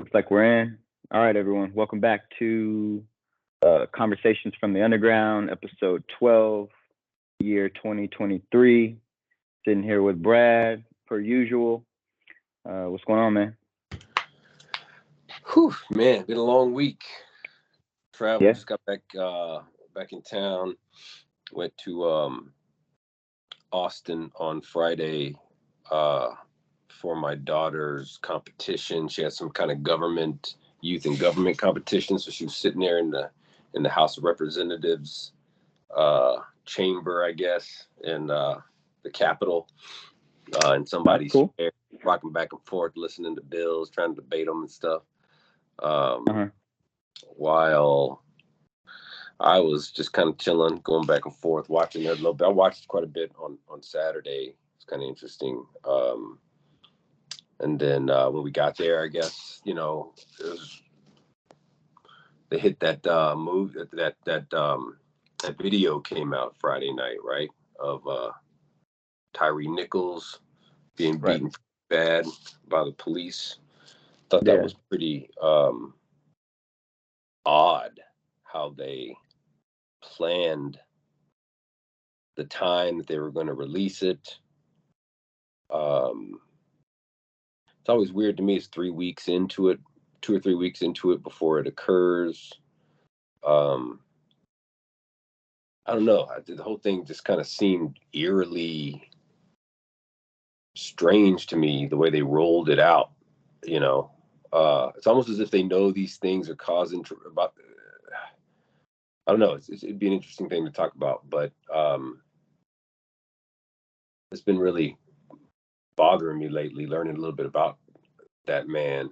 Looks like we're in. All right, everyone. Welcome back to Conversations from the Underground, episode 12, year 2023. Sitting here with Brad, per usual. What's going on, man? Whew, man, been a long week. Travel, Yeah. just got back in town. Went to Austin on Friday for my daughter's competition. She had some kind of youth and government competition, so she was sitting there in the House of Representatives chamber, I guess, in the Capitol, and somebody's Cool. there, rocking back and forth, listening to bills, trying to debate them and stuff. While I was just kind of chilling, going back and forth, watching it a little bit. I watched quite a bit on Saturday. It's kind of interesting. And then when we got there, I guess, they hit that that video came out Friday night, right? Of Tyree Nichols being beaten bad by the police. Thought that was pretty odd how they planned the time that they were going to release it. It's always weird to me. It's 3 weeks into it, 2 or 3 weeks into it before it occurs. I don't know. The whole thing just kind of seemed eerily strange to me, the way they rolled it out. It's almost as if they know these things are causing about. I don't know. It'd be an interesting thing to talk about, but it's been really bothering me lately, learning a little bit about that man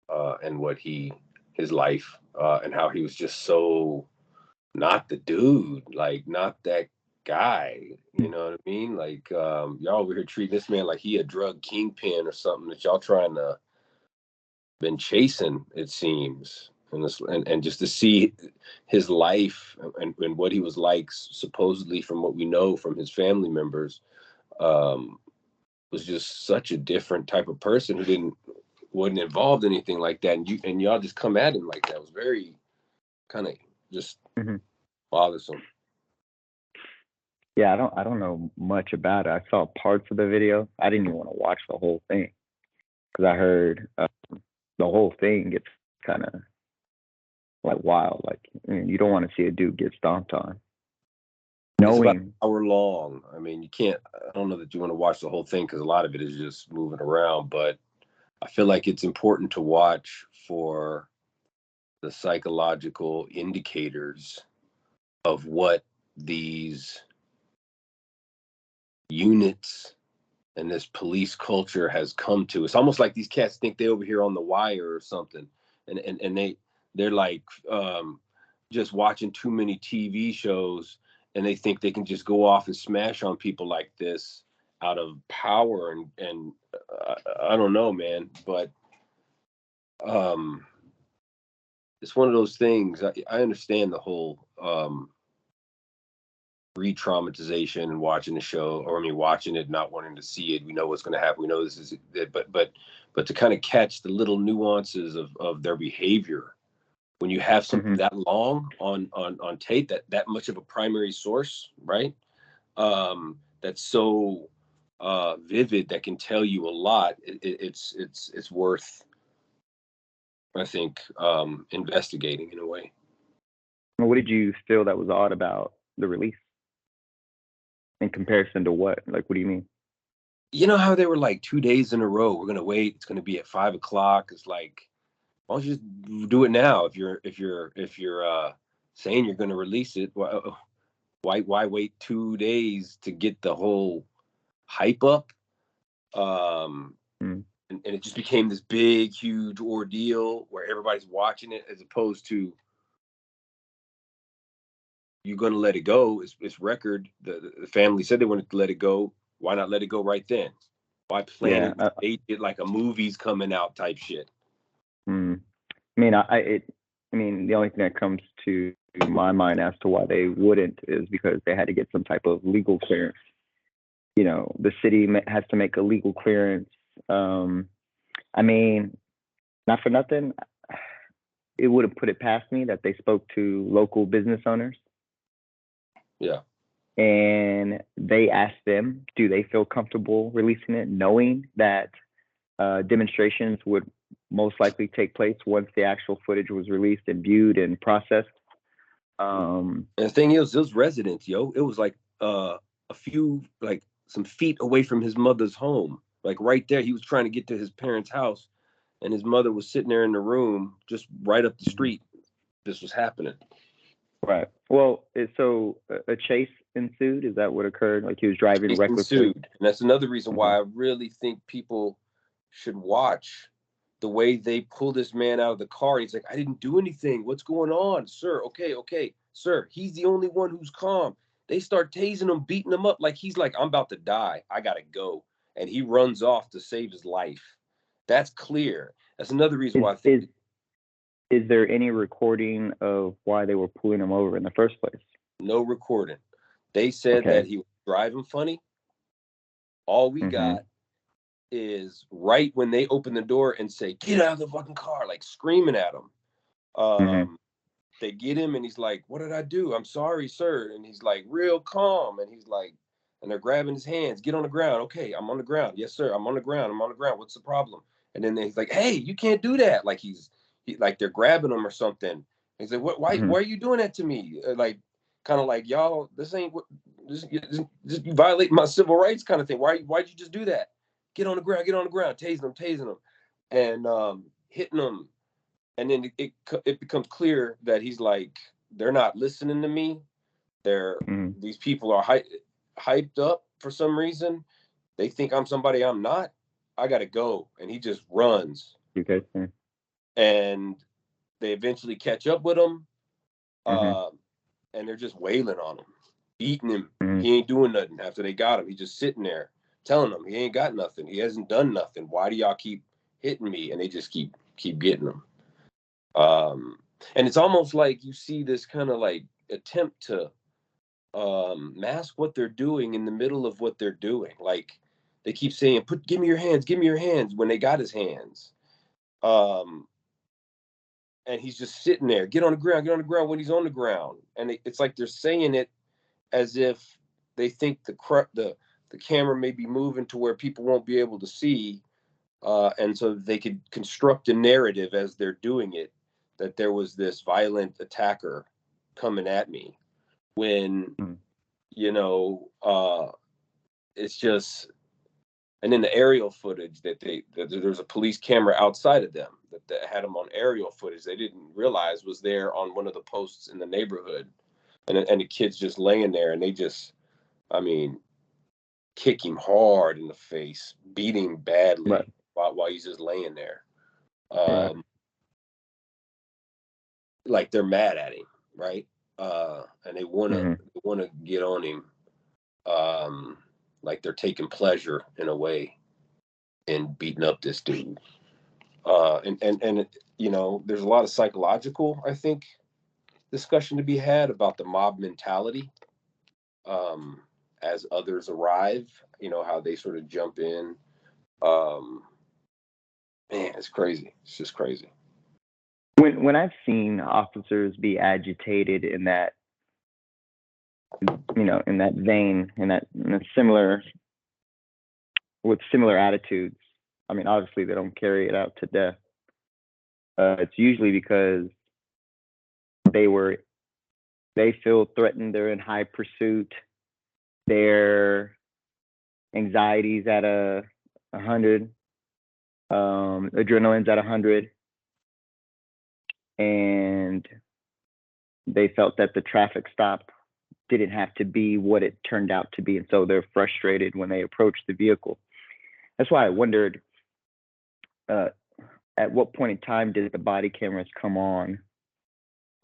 and his life and how he was just so not the dude, like not that guy. You know what I mean? Like y'all over here treating this man like he a drug kingpin or something that y'all trying to been chasing, it seems. And just to see his life and what he was like, supposedly from what we know from his family members, was just such a different type of person who wasn't involved in anything like that. And y'all just come at him like that. It was very kind of just bothersome. Yeah, I don't know much about it. I saw parts of the video. I didn't even want to watch the whole thing because I heard the whole thing gets kind of like wild. Like, you don't want to see a dude get stomped on. It's about an hour long. I mean, I don't know that you want to watch the whole thing because a lot of it is just moving around, but I feel like it's important to watch for the psychological indicators of what these units and this police culture has come to. It's almost like these cats think they over here on The Wire or something, and they're like just watching too many TV shows, and they think they can just go off and smash on people like this out of power and I don't know, man, but it's one of those things. I understand the whole re-traumatization and watching the show, or I mean, watching it, not wanting to see it. We know what's going to happen. We know this is it, but to kind of catch the little nuances of their behavior when you have something that long on tape, that much of a primary source, right? That's so vivid, that can tell you a lot. It's worth, I think, investigating in a way. What did you feel that was odd about the release? In comparison to what? Like, what do you mean? You know how they were like 2 days in a row, we're gonna wait, it's gonna be at 5 o'clock. It's like, why don't you just do it now? If you're saying you're gonna release it, why wait 2 days to get the whole hype up? And it just became this big, huge ordeal where everybody's watching it, as opposed to, you're gonna let it go. It's record. The family said they wanted to let it go. Why not let it go right then? Why plan it like a movie's coming out type shit? I mean, I mean, the only thing that comes to my mind as to why they wouldn't is because they had to get some type of legal clearance. The city has to make a legal clearance. I mean, Not for nothing, it wouldn't put it past me that they spoke to local business owners. Yeah. And they asked them, do they feel comfortable releasing it, knowing that demonstrations would most likely take place once the actual footage was released and viewed and processed. And the thing is, those residents, yo, it was like a few, like some feet away from his mother's home, like right there. He was trying to get to his parents' house, and his mother was sitting there in the room, just right up the street. This was happening. Right. Well, so a chase ensued. Is that what occurred? Like he was driving recklessly. And that's another reason why I really think people should watch the way they pull this man out of the car. He's like, I didn't do anything. What's going on, sir? Okay, sir. He's the only one who's calm. They start tasing him, beating him up like he's like, I'm about to die. I gotta go. And he runs off to save his life. That's clear. That's another reason why I think. Is there any recording of why they were pulling him over in the first place? No recording. They said that he was driving funny. All we got is right when they open the door and say, get out of the fucking car, like screaming at him. They get him and he's like, what did I do? I'm sorry, sir. And he's like, real calm. And he's like, and they're grabbing his hands, get on the ground. Okay, I'm on the ground. Yes, sir. I'm on the ground. What's the problem? And then he's like, hey, you can't do that. Like like they're grabbing him or something. He's like, why are you doing that to me? Like, kind of like, y'all, this ain't what, this you violate my civil rights kind of thing. Why'd you just do that? Get on the ground, tasing them, and hitting them. And then it becomes clear that he's like, they're not listening to me. These people are hyped up for some reason. They think I'm somebody I'm not. I gotta go. And he just runs. Okay. And they eventually catch up with him. And they're just wailing on him, beating him. He ain't doing nothing. After they got him, he's just sitting there telling them he ain't got nothing. He hasn't done nothing. Why do y'all keep hitting me? And they just keep getting him. And it's almost like you see this kind of like attempt to mask what they're doing in the middle of what they're doing. Like they keep saying, give me your hands when they got his hands. And he's just sitting there, get on the ground when he's on the ground. And it's like they're saying it as if they think the camera may be moving to where people won't be able to see. And so they could construct a narrative as they're doing it, that there was this violent attacker coming at me, when, it's just, and then the aerial footage that there's a police camera outside of them that had them on aerial footage they didn't realize was there on one of the posts in the neighborhood. And the kid's just laying there, and they just, kick him hard in the face, beat him badly while he's just laying there. Like they're mad at him, right? And they wanna get on him, like they're taking pleasure in a way in beating up this dude. And there's a lot of psychological, I think, discussion to be had about the mob mentality. As others arrive, how they sort of jump in. Man, it's crazy. It's just crazy. When I've seen officers be agitated in that, in that vein, in a similar, with similar attitudes, obviously they don't carry it out to death. It's usually because they feel threatened. They're in high pursuit. Their anxiety's at 100. Adrenaline's at 100. And they felt that the traffic stop didn't have to be what it turned out to be. And so they're frustrated when they approach the vehicle. That's why I wondered, at what point in time did the body cameras come on?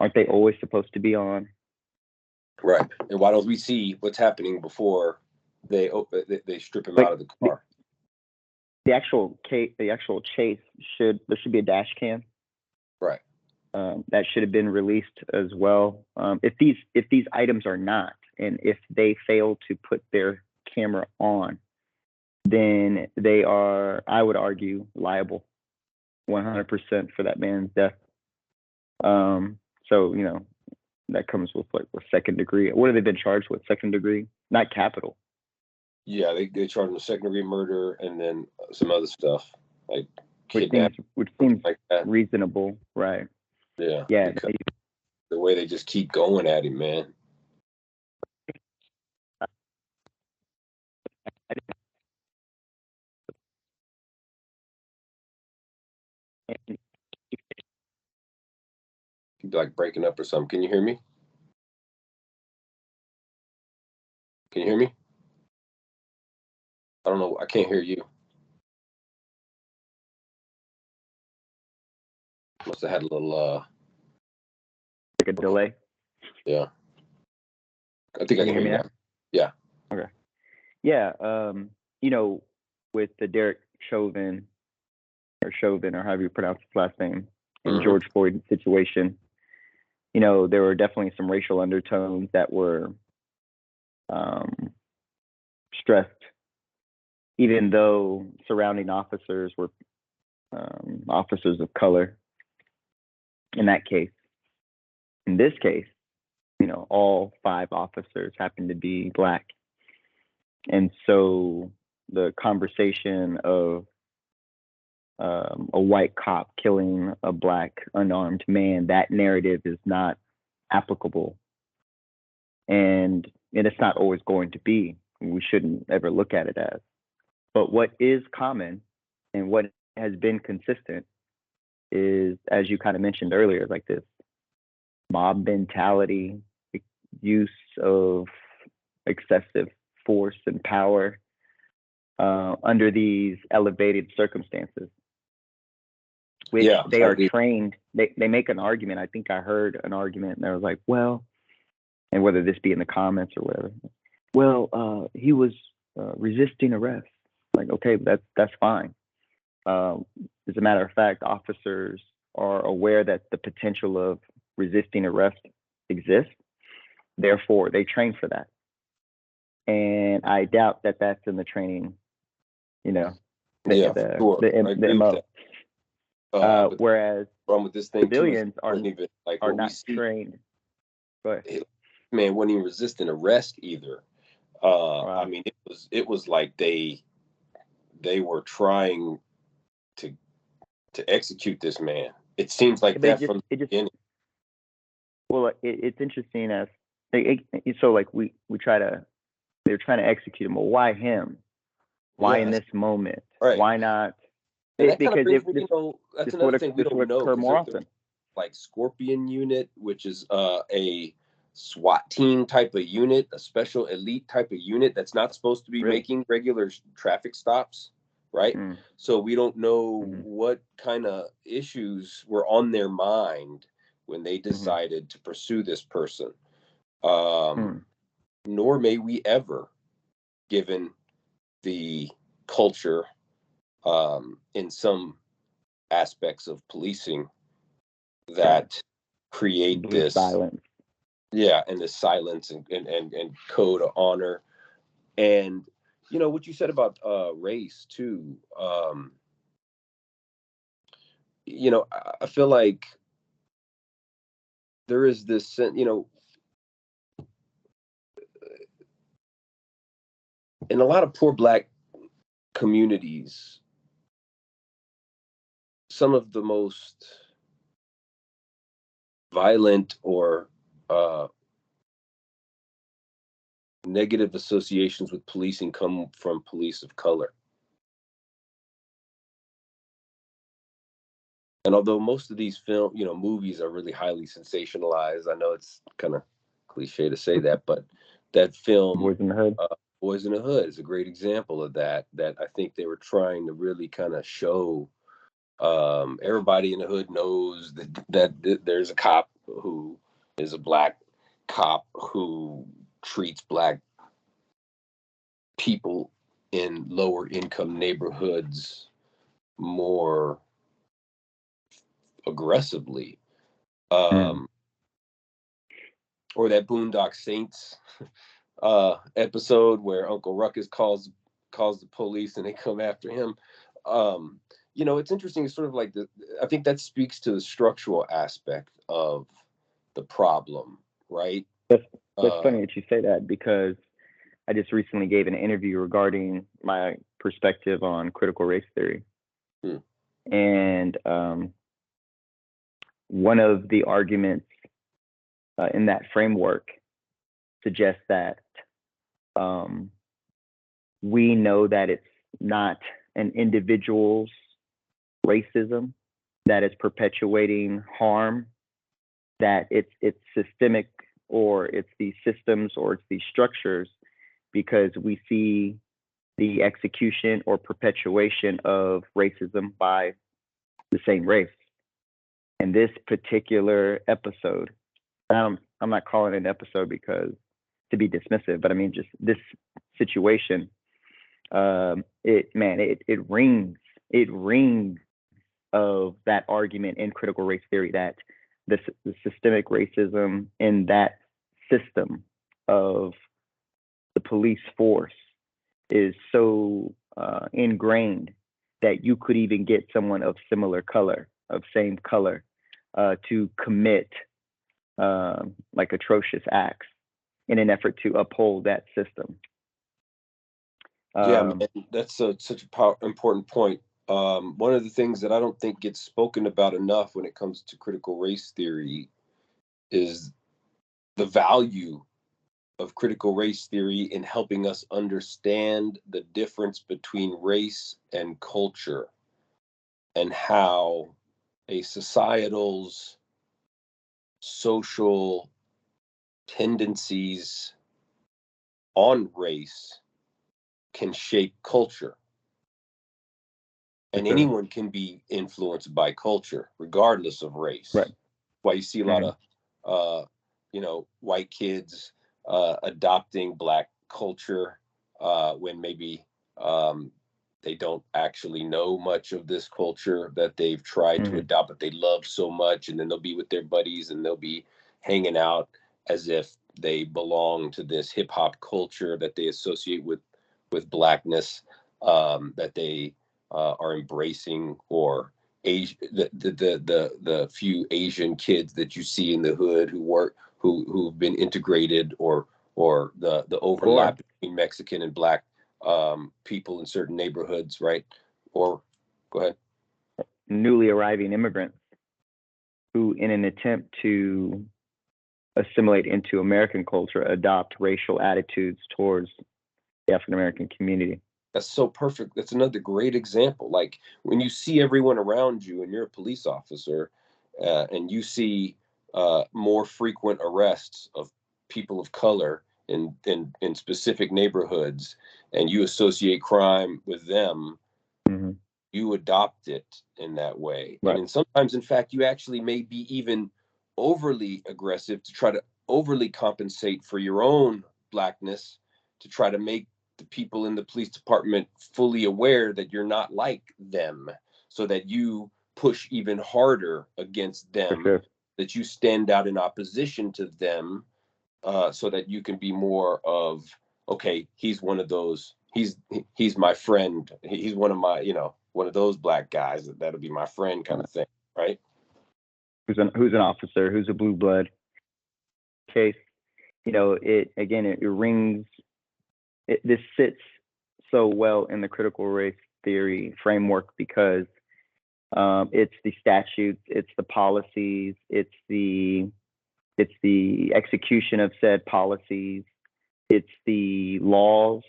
Aren't they always supposed to be on? Right. And why don't we see what's happening before they strip him out of the car? The actual chase there should be a dash cam. Right. That should have been released as well. If these items are not, and if they fail to put their camera on, then they are, I would argue, liable. 100% for that man's death. So that comes with with second degree. What have they been charged with? Second degree, not capital. Yeah, they charged him with second degree murder and then some other stuff like kidnapping, which seems like that. Reasonable, right? Yeah. Yeah. The way they just keep going at him, man. Like breaking up or something. Can you hear me? Can you hear me? I don't know. I can't hear you. Must have had a little like a delay. Yeah. I think I can hear you now. Yeah. Okay. Yeah. With the Derek Chauvin or however you pronounce his last name, and George Floyd situation, there were definitely some racial undertones that were stressed, even though surrounding officers were officers of color. In that case, in this case, all 5 officers happened to be Black. And so the conversation of a white cop killing a Black unarmed man, that narrative is not applicable. And it's not always going to be. We shouldn't ever look at it as. But what is common and what has been consistent is, as you kind of mentioned earlier, like this mob mentality, use of excessive force and power under these elevated circumstances, which they are trained. They make an argument. I think I heard an argument, and they was like, well, and whether this be in the comments or whatever, well, he was resisting arrest. Like, okay, that's fine. As a matter of fact, officers are aware that the potential of resisting arrest exists. Therefore, they train for that. And I doubt that that's in the training, the MO. Whereas with this thing civilians are not trained. But man, wasn't even resisting arrest either. Wow. I mean, it was like they were trying to execute this man. It seems like that from the beginning. Well, it's interesting as so like they're trying to execute him. Well, why him? Why in this moment? Right. Why not? Because that's another thing we don't know. More often. Like Scorpion Unit, which is a SWAT team type of unit, a special elite type of unit that's not supposed to be making regular traffic stops, right? So we don't know what kind of issues were on their mind when they decided to pursue this person. Nor may we ever, given the culture in some aspects of policing that create this silence. Yeah, and this silence and code of honor. And what you said about race too. I feel like there is this, in a lot of poor Black communities, some of the most violent or negative associations with policing come from police of color. And although most of these movies are really highly sensationalized, I know it's kind of cliche to say that, but that film, Boys in the Hood, Boys in the Hood is a great example of that I think they were trying to really kind of show. Everybody in the hood knows that there's a cop who is a Black cop who treats Black people in lower income neighborhoods more aggressively. Or that Boondock Saints episode where Uncle Ruckus calls the police and they come after him. it's interesting. It's sort of like I think that speaks to the structural aspect of the problem, right? That's Uh, funny that you say that, because I just recently gave an interview regarding my perspective on critical race theory. hmm, And one of the arguments in that framework suggests that we know that it's not an individual's racism that is perpetuating harm, that it's systemic, or it's these systems, or it's these structures, because we see the execution or perpetuation of racism by the same race. In this particular episode, I'm not calling it an episode because to be dismissive, but I mean just this situation. It rings of that argument in critical race theory, that the systemic racism in that system of the police force is so ingrained that you could even get someone of similar color, of same color, to commit like atrocious acts in an effort to uphold that system. yeah, man, that's such a important point. One of the things that I don't think gets spoken about enough when it comes to critical race theory is the value of critical race theory in helping us understand the difference between race and culture, and how a societal's social tendencies on race can shape culture. And sure. anyone can be influenced by culture, regardless of race. Right. Why you see a lot of, white kids adopting Black culture when maybe they don't actually know much of this culture that they've tried to adopt, but they love so much. And then they'll be with their buddies and they'll be hanging out as if they belong to this hip hop culture that they associate with Blackness, that they are embracing, or the few Asian kids that you see in the hood who've been integrated, or the overlap between Mexican and Black people in certain neighborhoods, right? Or go ahead. Newly arriving immigrants who, in an attempt to assimilate into American culture, adopt racial attitudes towards the African American community. That's so perfect. That's another great example. Like when you see everyone around you and you're a police officer, and you see more frequent arrests of people of color in specific neighborhoods, and you associate crime with them, you adopt it in that way. Right. And sometimes, in fact, you actually may be even overly aggressive to try to overly compensate for your own Blackness, to try to make the people in the police department fully aware that you're not like them, so that you push even harder against them, sure. that you stand out in opposition to them, so that you can be more of, okay, he's one of those, he's my friend, he's one of my, one of those Black guys that'll be my friend, kind of thing, right? Who's an officer, who's a blue blood case. It rings. This sits so well in the critical race theory framework because it's the statutes, it's the policies, it's the execution of said policies, it's the laws,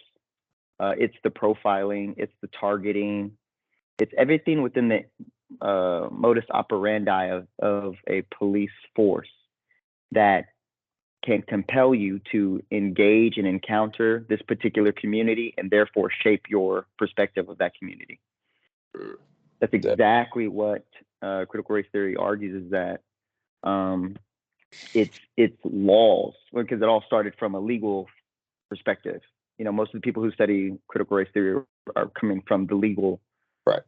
it's the profiling, it's the targeting, it's everything within the modus operandi of a police force that can compel you to engage and encounter this particular community and therefore shape your perspective of that community. That's exactly what critical race theory argues, is that it's laws, because it all started from a legal perspective. Most of the people who study critical race theory are coming from the legal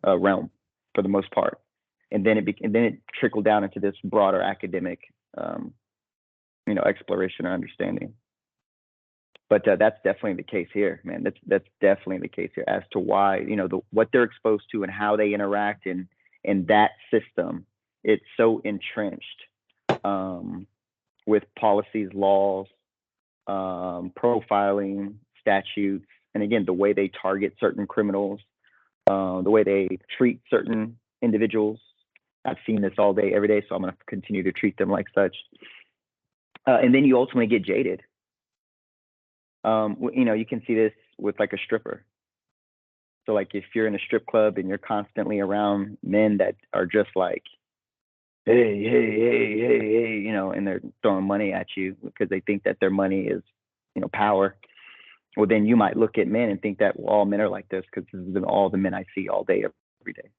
realm for the most part, and then it trickled down into this broader academic exploration or understanding. But that's definitely the case here, man. That's definitely the case here as to why, what they're exposed to and how they interact in that system. It's so entrenched with policies, laws, profiling, statutes, and again, the way they target certain criminals, the way they treat certain individuals. I've seen this all day, every day, so I'm going to continue to treat them like such. And then you ultimately get jaded. You can see this with like a stripper. So like if you're in a strip club and you're constantly around men that are just like, hey, and they're throwing money at you because they think that their money is, power. Well, then you might look at men and think that all men are like this because this is all the men I see all day, every day.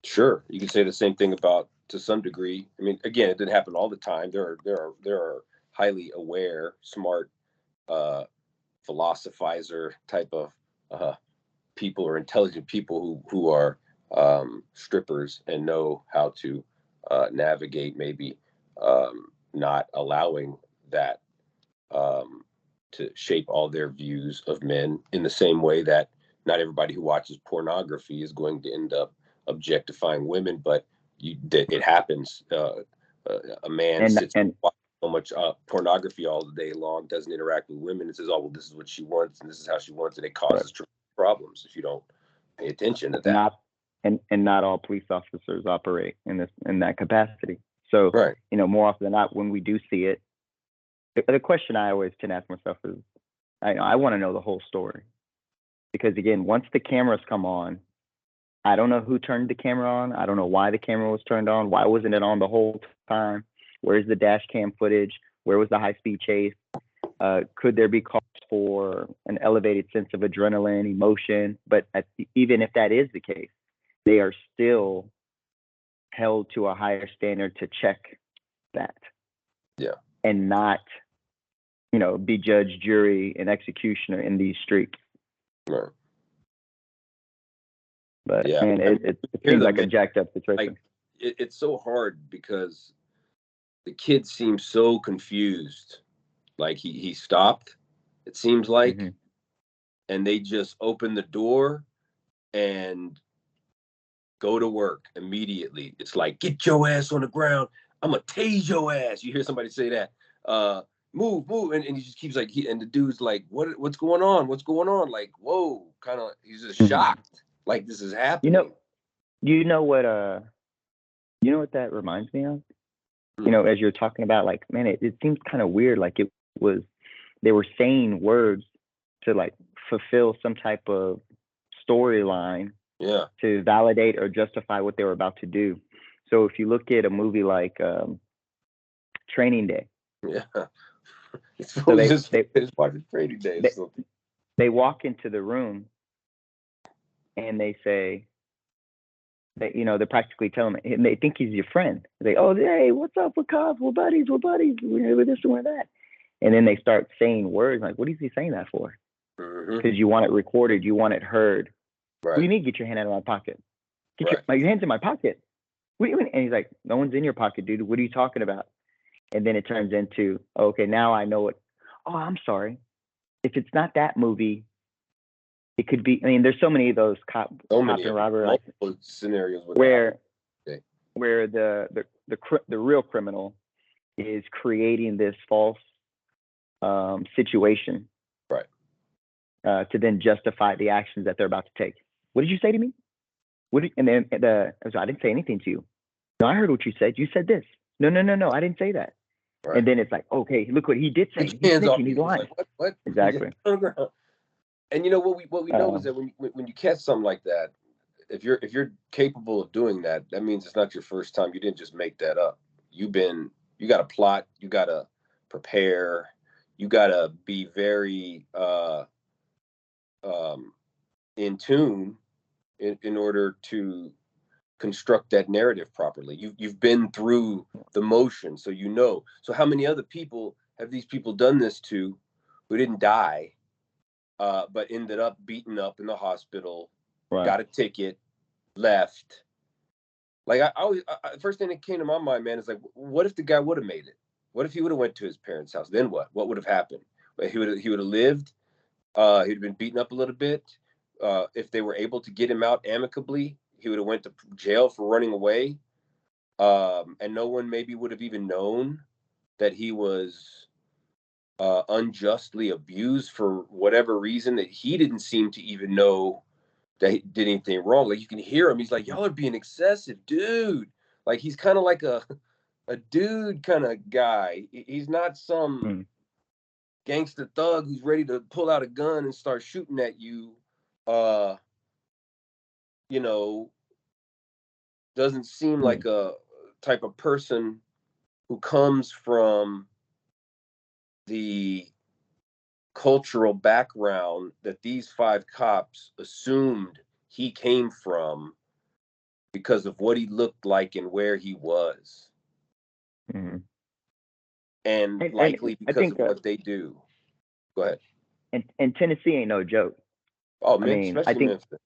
Sure, you can say the same thing about, to some degree. I mean, again, it didn't happen all the time. There are highly aware, smart, philosophizer type of people or intelligent people who are strippers and know how to navigate maybe not allowing that to shape all their views of men, in the same way that not everybody who watches pornography is going to end up objectifying women, but it happens. A man sits and watches so much pornography all day long, doesn't interact with women, and says, "Oh, well, this is what she wants, and this is how she wants it." It causes problems if you don't pay attention to that. Not all police officers operate in that capacity. So, more often than not, when we do see it, the question I always tend to ask myself is, I want to know the whole story, because again, once the cameras come on, I don't know who turned the camera on. I don't know why the camera was turned on. Why wasn't it on the whole time? Where's the dash cam footage? Where was the high-speed chase? Could there be calls for an elevated sense of adrenaline, emotion? But even if that is the case, they are still held to a higher standard to check that. Yeah. And not, be judge, jury, and executioner in these streets. Right. But yeah, man, it seems like a jacked up situation. Like, it's so hard because the kid seems so confused. Like he stopped, it seems like, and they just open the door and go to work immediately. It's like, get your ass on the ground. I'm gonna tase your ass. You hear somebody say that. Move, and he just keeps like, and the dude's like, what's going on? What's going on? Like, whoa, kind of, he's just shocked. Like, this is happening. You know what that reminds me of? As you're talking about, like, man, it seems kind of weird. Like they were saying words to like fulfill some type of storyline, to validate or justify what they were about to do. So if you look at a movie like Training Day, so watching Training Day. They walk into the room and they say that, they're practically telling him, and they think he's your friend. They, oh, hey, what's up? We're cops. We're buddies. We're this and we're that. And then they start saying words like, what is he saying that for? Because you want it recorded. You want it heard. Right. What do you mean, get your hand out of my pocket? Your hand's in my pocket. What do you mean? And he's like, no one's in your pocket, dude. What are you talking about? And then it turns into, okay, now I know it. Oh, I'm sorry. If it's not that movie, it could be. I mean, there's so many of those cop and robber scenarios where the real criminal is creating this false situation, to then justify the actions that they're about to take. What did you say to me? And then I didn't say anything to you. No, I heard what you said. You said this. No, I didn't say that. Right. And then it's like, okay, look what he did say. He's snitching. He's lying. Like, what? Exactly. And what we know is that when you catch something like that, if you're capable of doing that, that means it's not your first time. You didn't just make that up. You got to plot. You got to prepare. You got to be very in tune in order to construct that narrative properly. You've been through the motion, so So how many other people have these people done this to, who didn't die, but ended up beaten up in the hospital, got a ticket, left? Like, I always, first thing that came to my mind, man, is like, what if the guy would have made it? What if he would have went to his parents' house? Then what? What would have happened? he would have lived. He'd have been beaten up a little bit. If they were able to get him out amicably, he would have went to jail for running away. And no one maybe would have even known that he was unjustly abused for whatever reason that he didn't seem to even know that he did anything wrong. Like, you can hear him. He's like, y'all are being excessive, dude. Like, he's kind of like a dude kind of guy. He's not some gangster thug who's ready to pull out a gun and start shooting at you. You know, doesn't seem like a type of person who comes from the cultural background that these 5 cops assumed he came from because of what he looked like and where he was. Mm-hmm. And likely because of what they do. Go ahead. And Tennessee ain't no joke. Oh, man, I mean, especially Memphis.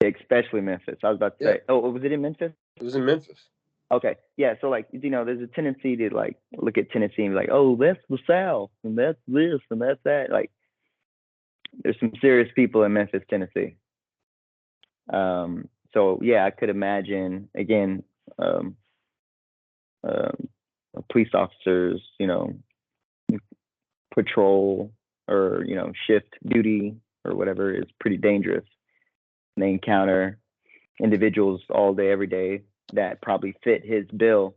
Especially Memphis. I was about to say. Oh, was it in Memphis? It was in Memphis. Okay. Yeah. So, like, you know, there's a tendency to, like, look at Tennessee and be like, oh, that's the South, and that's this, and that's that. Like, there's some serious people in Memphis, Tennessee. So, yeah, I could imagine, again, police officers, you know, patrol or, you know, shift duty or whatever is pretty dangerous. And they encounter individuals all day, every day that probably fit his bill.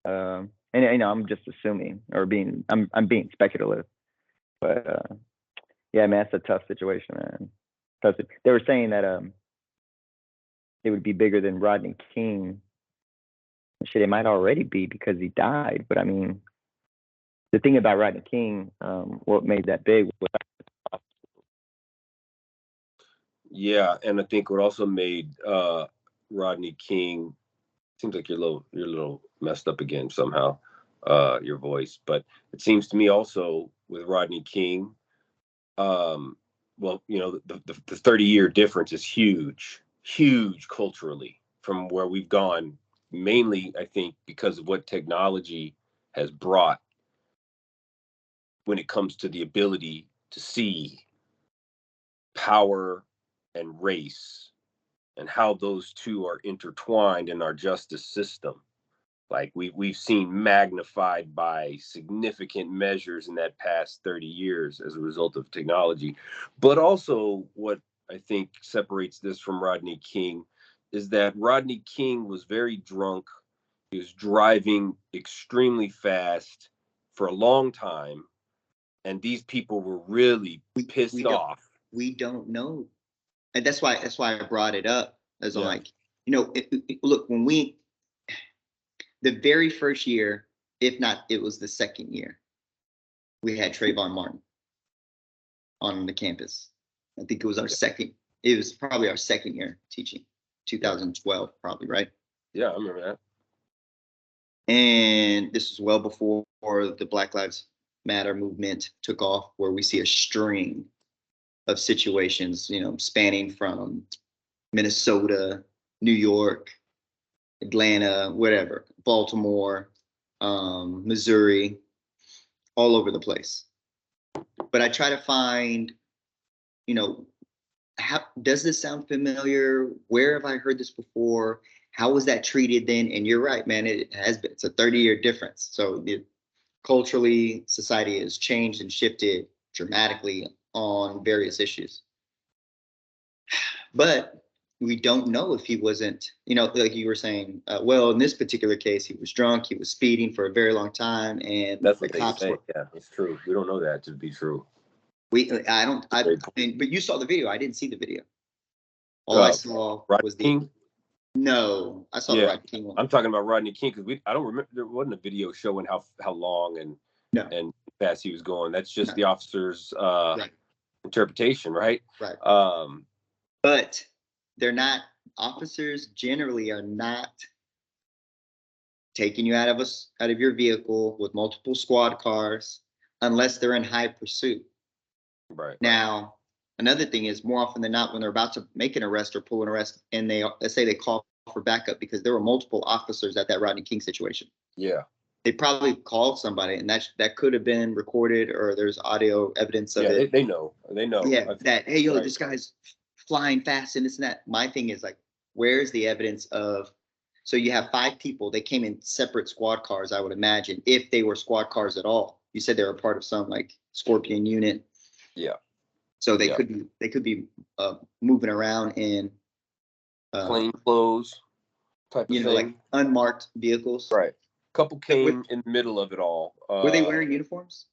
And, you know, I'm just assuming or I'm being speculative. But yeah, man, it's a tough situation, man. They were saying that it would be bigger than Rodney King. Shit, it might already be because he died. But I mean, the thing about Rodney King, what made that big was. Yeah, and I think what also made Rodney King, seems like you're a little messed up again somehow, your voice. But it seems to me also with Rodney King, well, you know, the 30-year difference is huge culturally from where we've gone, mainly, I think, because of what technology has brought when it comes to the ability to see power and race and how those two are intertwined in our justice system. Like we've seen magnified by significant measures in that past 30 years as a result of technology. But also what I think separates this from Rodney King is that Rodney King was very drunk. He was driving extremely fast for a long time. And these people were really pissed off. We don't know. And that's why I brought it up as I'm like, you know, look, when the very first year, if not, it was the second year, we had Trayvon Martin on the campus. I think it was it was probably our second year teaching, 2012, probably, right? Yeah, I remember that. And this was well before the Black Lives Matter movement took off, where we see a string of situations, you know, spanning from Minnesota, New York, Atlanta, whatever, Baltimore, Missouri, all over the place. But I try to find, you know, how does this sound familiar? Where have I heard this before? How was that treated then? And you're right, man, it's a 30-year difference. So culturally, society has changed and shifted dramatically on various issues. But we don't know if he wasn't, you know, like you were saying, well, in this particular case, he was drunk, he was speeding for a very long time, and that's what the cops say. Yeah, it's true. We don't know that to be true. But you saw the video. I didn't see the video. All I saw was the King. No, I saw the Rodney King one. I'm talking about Rodney King because I don't remember, there wasn't a video showing how long and fast he was going. That's just the officer's interpretation, right? Right. But they're not, officers generally are not taking you out of your vehicle with multiple squad cars unless they're in high pursuit. Right. Now, another thing is, more often than not, when they're about to make an arrest or pull an arrest, and let's say they call for backup, because there were multiple officers at that Rodney King situation. Yeah. They probably called somebody, and that could have been recorded, or there's audio evidence of Yeah, it. they know. They know. Yeah, I think- that, hey, yo, right. this guy's flying fast and this and that. My thing is like, where's the evidence of? So you have 5 people. They came in separate squad cars, I would imagine, if they were squad cars at all. You said they were part of some like Scorpion unit. Yeah. So they Yeah. could be moving around in Plain clothes type of you know, thing. like unmarked vehicles. Right. Couple came With- in the middle of it all. Were they wearing uniforms?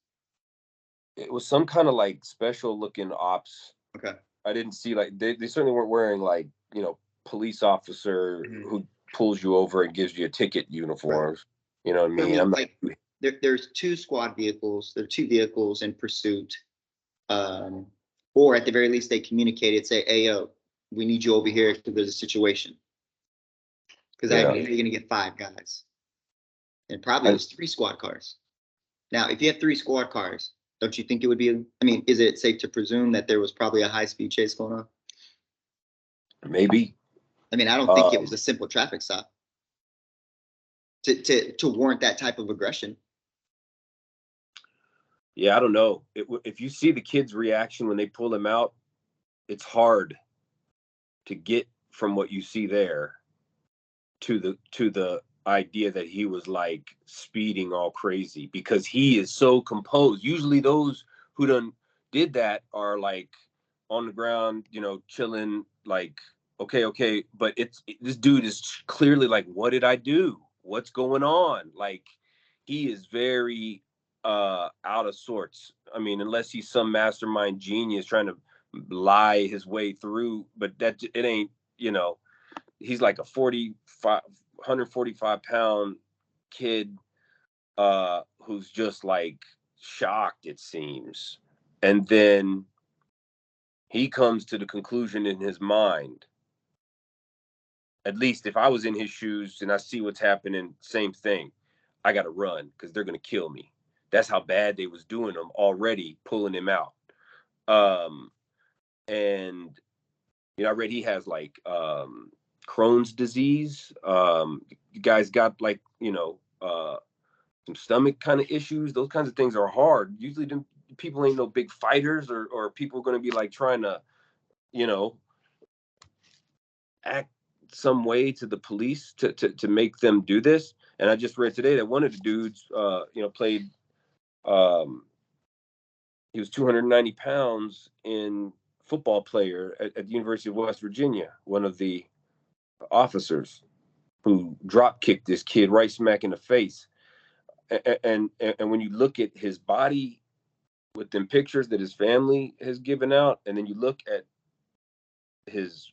It was some kind of like special looking ops. Okay. I didn't see like they certainly weren't wearing like, police officer Mhm. who pulls you over and gives you a ticket uniforms. You know what I But mean? I'm not, like there's 2 squad vehicles. There are 2 vehicles in pursuit. Or at the very least, they communicated, say, hey, yo, we need you over here because there's a situation. Because I Yeah. know you're going to get 5 guys. And probably it was 3 squad cars. Now, if you have 3 squad cars, don't you think it would be, I mean, is it safe to presume that there was probably a high-speed chase going on? maybe. I mean, I don't think it was a simple traffic stop to warrant that type of aggression. Yeah, I don't know. If you see the kid's reaction when they pull him out, it's hard to get from what you see there to the idea that he was like speeding all crazy, because he is so composed. Usually those who did that are like on the ground, chilling, like, okay. But this dude is clearly like, what did I do? What's going on? Like, he is very out of sorts. I mean, unless he's some mastermind genius trying to lie his way through, but that it ain't, he's like a 145-pound kid who's just like shocked, it seems. And then he comes to the conclusion in his mind, at least if I was in his shoes and I see what's happening, same thing. I got to run because they're going to kill me. That's how bad they was doing him already, pulling him out. And, I read he has like Crohn's disease. You guys got like, some stomach kind of issues. Those kinds of things are hard. Usually people ain't no big fighters or people going to be like trying to, act some way to the police to make them do this. And I just read today that one of the dudes, played, he was 290 pounds in football player at the University of West Virginia, one of the officers who drop kicked this kid right smack in the face. And when you look at his body with them pictures that his family has given out, and then you look at his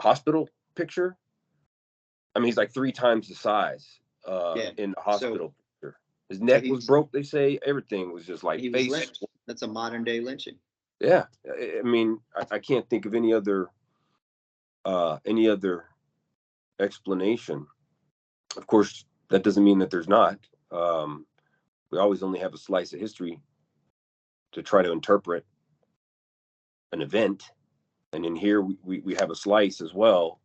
hospital picture, I mean, he's like 3 times the size in the hospital picture. His neck was broke, they say. Everything was just like he was lynched. That's a modern day lynching. Yeah. I mean, I can't think of any other explanation. Of course, that doesn't mean that there's not. We always only have a slice of history to try to interpret an event. And in here, we have a slice as well.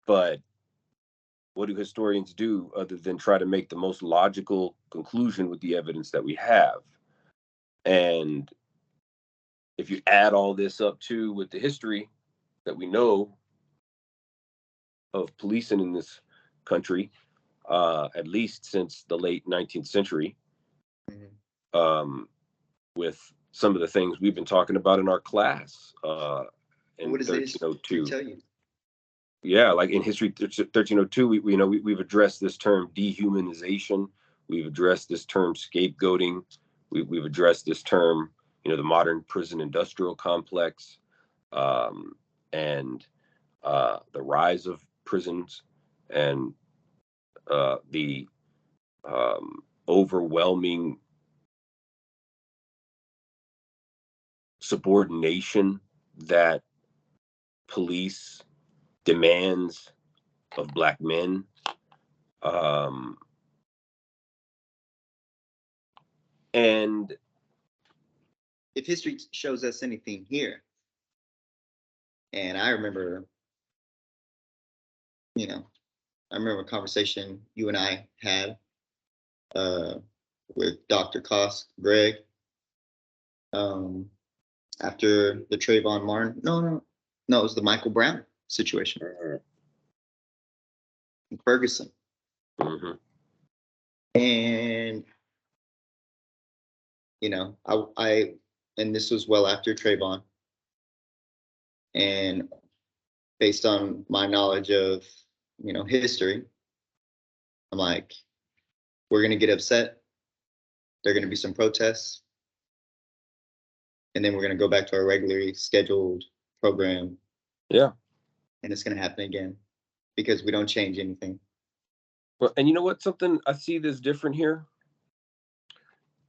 But what do historians do other than try to make the most logical conclusion with the evidence that we have? And if you add all this up too with the history that we know of policing in this country, at least since the late 19th century, with some of the things we've been talking about in our class in What does 1302 tell you? Yeah, like in history 1302, we've addressed this term dehumanization. We've addressed this term scapegoating. We've addressed this term, the modern prison industrial complex, and the rise of prisons, and the overwhelming subordination that police demands of Black men. And if history shows us anything here, and I remember, I remember a conversation you and I had with Dr. Kosk, Greg, after the Trayvon Martin. No, it was the Michael Brown situation in Ferguson. Mm-hmm. And, you know, and this was well after Trayvon. And based on my knowledge of, you know, history, I'm like, we're going to get upset. There are going to be some protests. And then we're going to go back to our regularly scheduled program. Yeah. And it's going to happen again because we don't change anything. Well, and you know what? Something I see that's different here.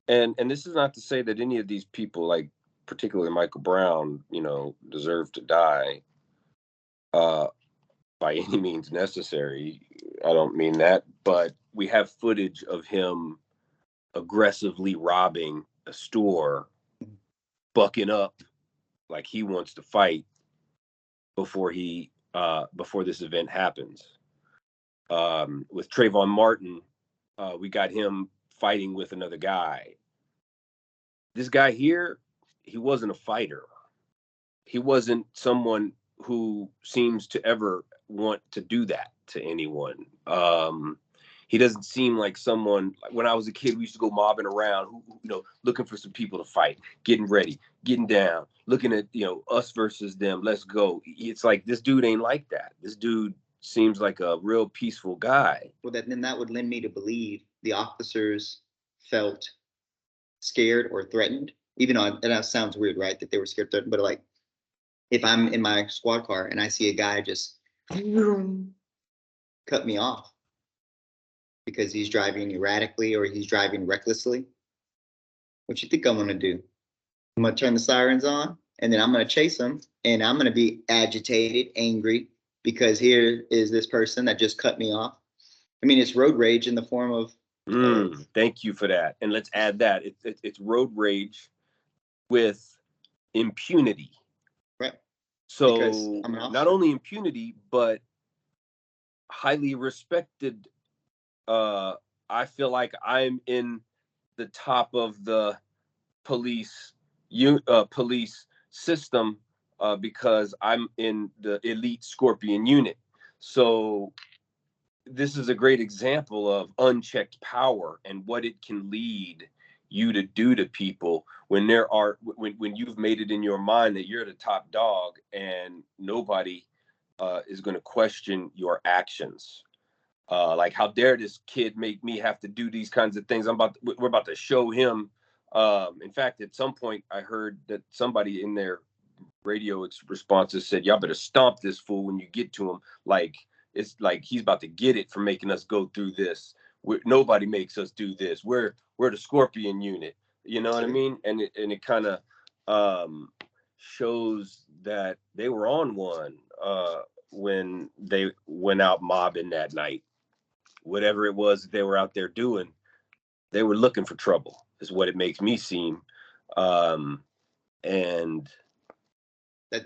And this is not to say that any of these people, like particularly Michael Brown, you know, deserve to die by any means necessary. I don't mean that, but we have footage of him aggressively robbing a store, bucking up like he wants to fight before this event happens. With Trayvon Martin, we got him fighting with another guy. This guy here, he wasn't a fighter. He wasn't someone who seems to ever want to do that to anyone. He doesn't seem like someone. When I was a kid, we used to go mobbing around, you know, looking for some people to fight, getting ready, getting down, looking at, you know, us versus them. Let's go. It's like this dude ain't like that. This dude seems like a real peaceful guy. Well, then that would lend me to believe the officers felt scared or threatened, even though, and that sounds weird, right? That they were scared, threatened, but like, if I'm in my squad car and I see a guy just cut me off because he's driving erratically or he's driving recklessly, what you think I'm gonna do? I'm gonna turn the sirens on and then I'm gonna chase him and I'm gonna be agitated, angry, because here is this person that just cut me off. I mean, it's road rage in the form of. Thank you for that. And let's add that it's road rage with impunity. Right. So not only impunity, but highly respected. I feel like I'm in the top of the police system because I'm in the elite Scorpion unit. So this is a great example of unchecked power and what it can lead you to do to people when you've made it in your mind that you're the top dog and nobody is going to question your actions. Like, how dare this kid make me have to do these kinds of things? We're about to show him. In fact, at some point I heard that somebody in their radio responses said, y'all better stomp this fool when you get to him. Like, it's like he's about to get it for making us go through this. Nobody makes us do this. We're the Scorpion unit. You know what I mean? And it kind of shows that they were on one when they went out mobbing that night. Whatever it was that they were out there doing, they were looking for trouble, is what it makes me seem. And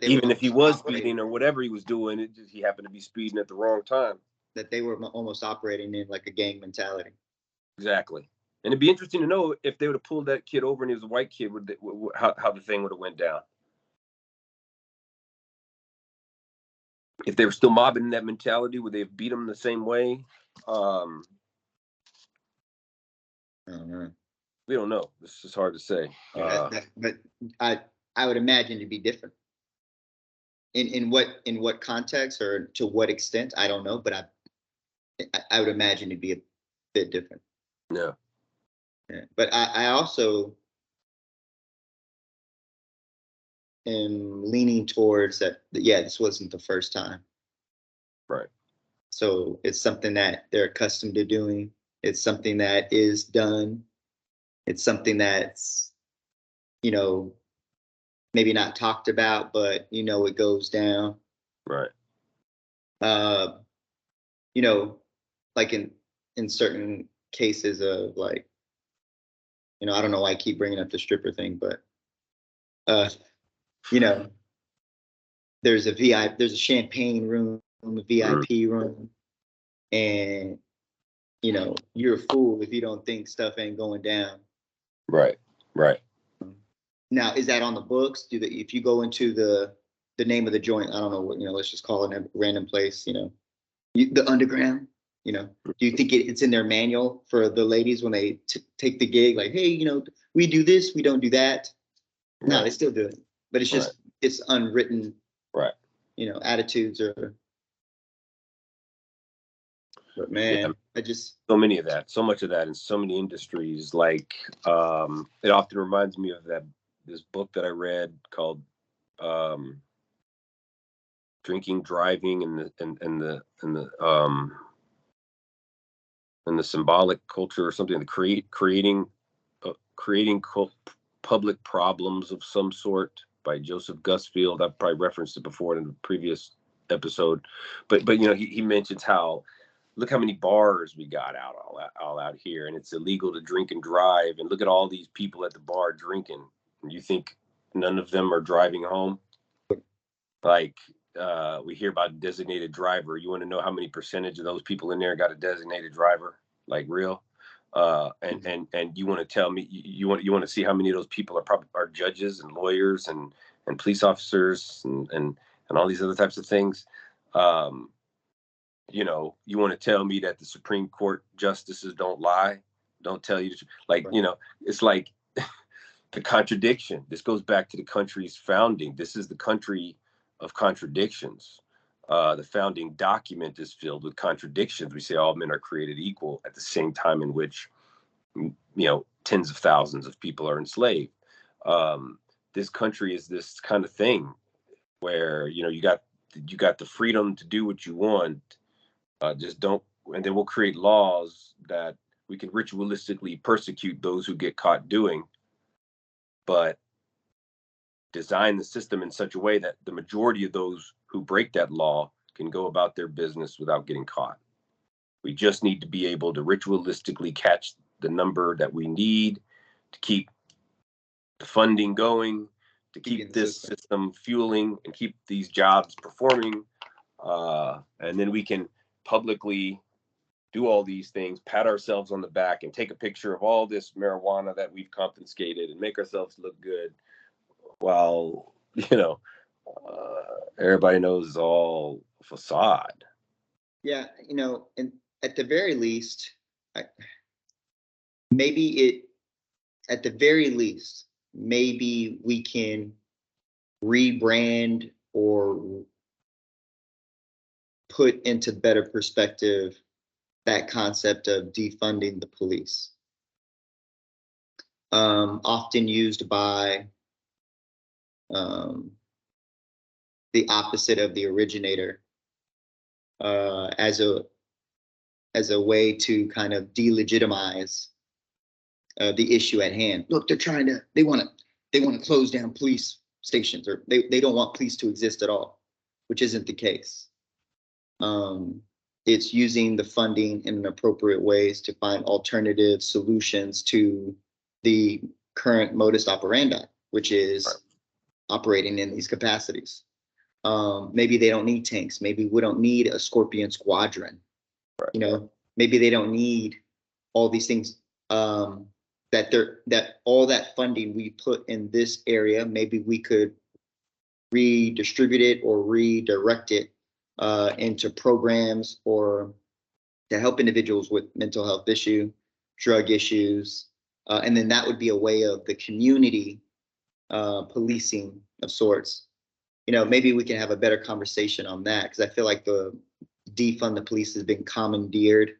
even if he was speeding or whatever he was doing, he happened to be speeding at the wrong time. That they were almost operating in like a gang mentality. Exactly. And it'd be interesting to know if they would have pulled that kid over and he was a white kid, how the thing would have went down. If they were still mobbing in that mentality, would they have beat him the same way? I don't know. We don't know. This is hard to say. But I would imagine it'd be different. In what context or to what extent, I don't know, but I would imagine it'd be a bit different. Yeah. But I also am leaning towards that. Yeah, this wasn't the first time. Right. So it's something that they're accustomed to doing. It's something that is done. It's something that's, you know, maybe not talked about, but you know, it goes down. Right. You know, like in certain cases of like, you know, I don't know why I keep bringing up the stripper thing, but you know, there's a champagne room, a VIP room, and you're a fool if you don't think stuff ain't going down. Right. Now, is that on the books? If you go into the name of the joint, I don't know what, let's just call it a random place, the underground, do you think it's in their manual for the ladies when they take the gig? Like, hey, we do this, we don't do that. Right. No, they still do it, but it's just, it's unwritten, right? Attitudes or. But man, I just so much of that in so many industries. Like, it often reminds me of this book that I read called Drinking, Driving, and the Symbolic Culture, or something. Creating public problems of some sort, by Joseph Gusfield. I've probably referenced it before in the previous episode, but he mentions how, look how many bars we got all out here, and it's illegal to drink and drive, and look at all these people at the bar drinking, and you think none of them are driving home? Like, we hear about designated driver. You want to know how many percentage of those people in there got a designated driver? Like, real? And you want to tell me, you want to see how many of those people are judges and lawyers and police officers and all these other types of things. You want to tell me that the Supreme Court justices don't lie, don't tell you, like, it's like the contradiction. This goes back to the country's founding. This is the country of contradictions. The founding document is filled with contradictions. We say all men are created equal at the same time in which, tens of thousands of people are enslaved. This country is this kind of thing where, you got the freedom to do what you want. Just don't, and then we'll create laws that we can ritualistically persecute those who get caught doing, but design the system in such a way that the majority of those who break that law can go about their business without getting caught. We just need to be able to ritualistically catch the number that we need to keep the funding going, to keep this system fueling and keep these jobs performing. And then we can publicly do all these things, pat ourselves on the back, and take a picture of all this marijuana that we've confiscated and make ourselves look good, while everybody knows it's all facade. Yeah, and at the very least, maybe we can rebrand or put into better perspective that concept of defunding the police, often used by the opposite of the originator, as a way to kind of delegitimize the issue at hand. Look, they want to close down police stations, or they don't want police to exist at all, which isn't the case. It's using the funding in appropriate ways to find alternative solutions to the current modus operandi, which is operating in these capacities. Maybe they don't need tanks. Maybe we don't need a Scorpion squadron. Maybe they don't need all these things. That all that funding we put in this area, maybe we could redistribute it or redirect it into programs or to help individuals with mental health issue, drug issues, and then that would be a way of the community policing of sorts. Maybe we can have a better conversation on that, because I feel like the defund the police has been commandeered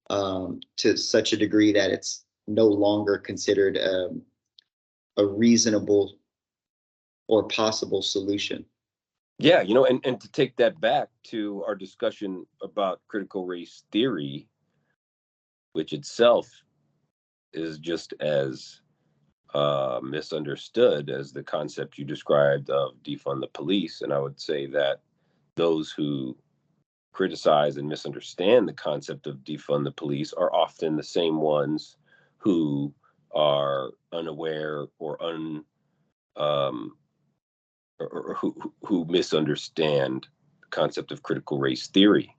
to such a degree that it's no longer considered a reasonable or possible solution. Yeah, and to take that back to our discussion about critical race theory, which itself is just as misunderstood as the concept you described of defund the police. And I would say that those who criticize and misunderstand the concept of defund the police are often the same ones who are unaware or who misunderstand the concept of critical race theory.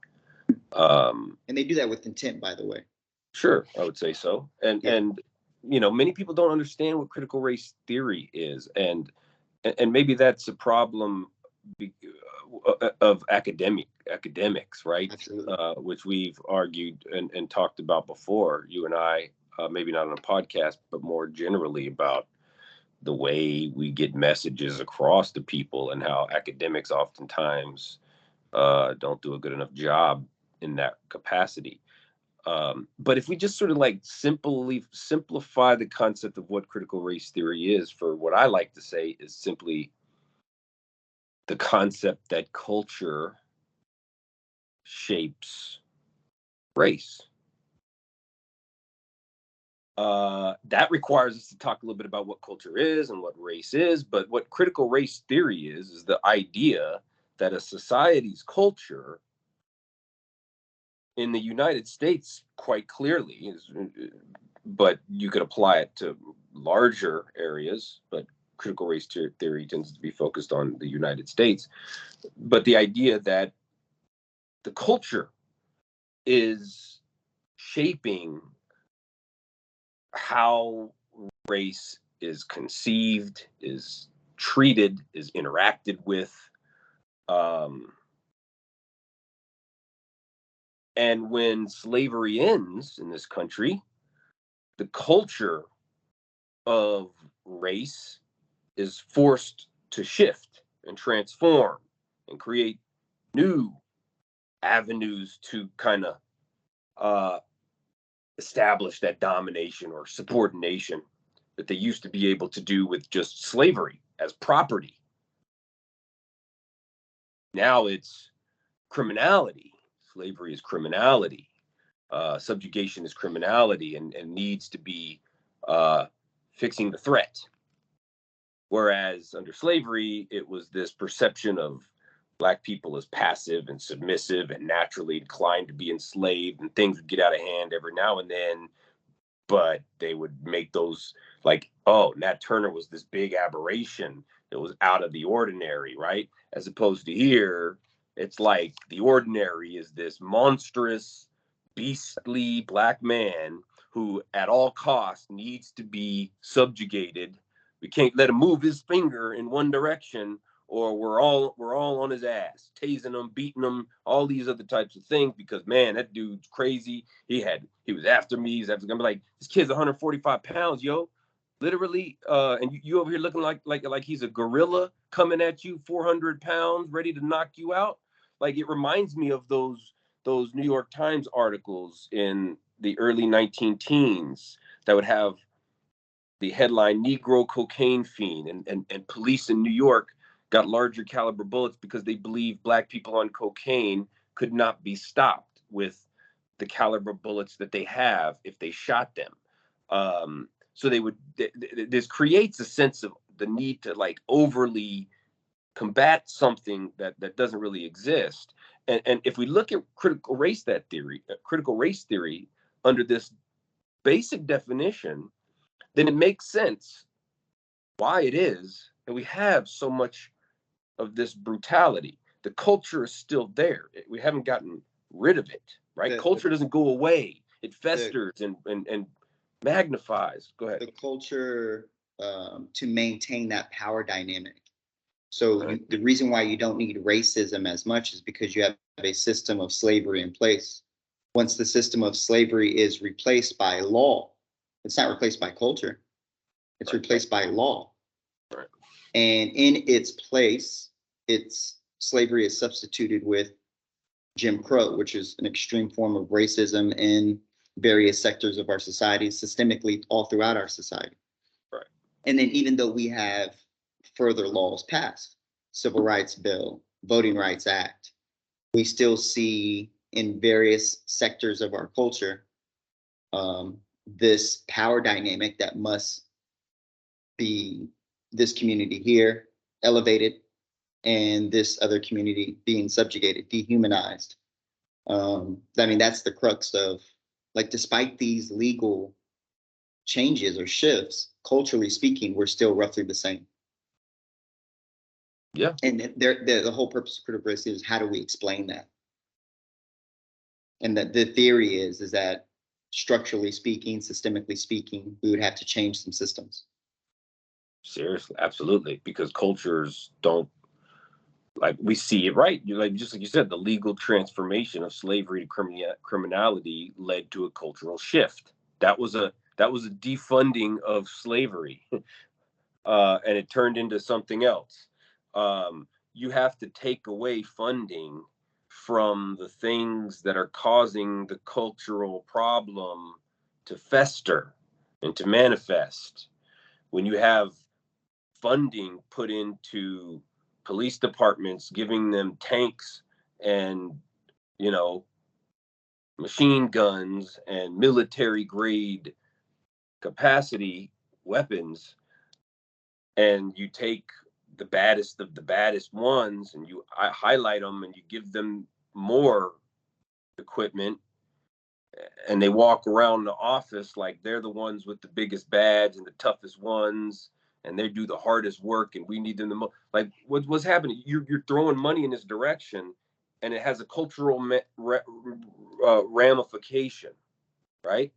And they do that with intent, by the way. Sure, I would say so. And many people don't understand what critical race theory is, and maybe that's a problem of academics, right? Absolutely. Which we've argued and talked about before, you and I, maybe not on a podcast, but more generally about the way we get messages across to people and how academics oftentimes don't do a good enough job in that capacity. But if we just sort of like simplify the concept of what critical race theory is, for what I like to say is simply the concept that culture shapes race. That requires us to talk a little bit about what culture is and what race is. But what critical race theory is the idea that a society's culture in the United States, quite clearly, but you could apply it to larger areas, but critical race theory tends to be focused on the United States. But the idea that the culture is shaping how race is conceived, is treated, is interacted with. And when slavery ends in this country, the culture of race is forced to shift and transform and create new avenues to kind of establish that domination or subordination that they used to be able to do with just slavery as property. Now it's criminality. Slavery is criminality. Subjugation is criminality, and needs to be fixing the threat. Whereas under slavery, it was this perception of Black people as passive and submissive and naturally inclined to be enslaved, and things would get out of hand every now and then. But they would make those like, oh, Nat Turner was this big aberration that was out of the ordinary, right? As opposed to here, it's like the ordinary is this monstrous, beastly Black man who at all costs needs to be subjugated. We can't let him move his finger in one direction, or we're all on his ass, tasing him, beating him, all these other types of things, because man, that dude's crazy. He was after me. He's after, I'm like, this kid's 145 pounds, yo. Literally, and you over here looking like he's a gorilla coming at you, 400 pounds, ready to knock you out. Like, it reminds me of those New York Times articles in the early 19 teens that would have the headline Negro cocaine fiend, and police in New York got larger caliber bullets because they believed Black people on cocaine could not be stopped with the caliber bullets that they have if they shot them. So this creates a sense of the need to like overly combat something that doesn't really exist. And if we look at critical race theory under this basic definition, then it makes sense why it is that we have so much of this brutality. The culture is still there. We haven't gotten rid of it, right? Culture doesn't go away. It festers and magnifies. Go ahead. The culture to maintain that power dynamic. So Right. the reason why you don't need racism as much is because you have a system of slavery in place. Once the system of slavery is replaced by law, it's not replaced by culture. It's replaced by law. Right. And in its place, slavery is substituted with Jim Crow, which is an extreme form of racism in various sectors of our society, systemically all throughout our society. Right. And then even though we have further laws passed, Civil Rights Bill, Voting Rights Act, we still see in various sectors of our culture this power dynamic that must be this community here elevated and this other community being subjugated, dehumanized. I mean, that's the crux of, like, despite these legal changes or shifts, culturally speaking, we're still roughly the same. Yeah. And the whole purpose of critical race is, how do we explain that? And that the theory is that structurally speaking, systemically speaking, we would have to change some systems. Seriously, absolutely, because cultures don't, like, we see it, right? You like, just like you said, the legal transformation of slavery to criminality led to a cultural shift. That was a defunding of slavery, and it turned into something else. You have to take away funding from the things that are causing the cultural problem to fester and to manifest. When you have funding put into police departments, giving them tanks and, you know, machine guns and military grade capacity weapons, and you take the baddest of the baddest ones and you highlight them and you give them more equipment, and they walk around the office like they're the ones with the biggest badge and the toughest ones, and they do the hardest work, and we need them the most. Like, what's happening? You're throwing money in this direction, and it has a cultural ramification, right?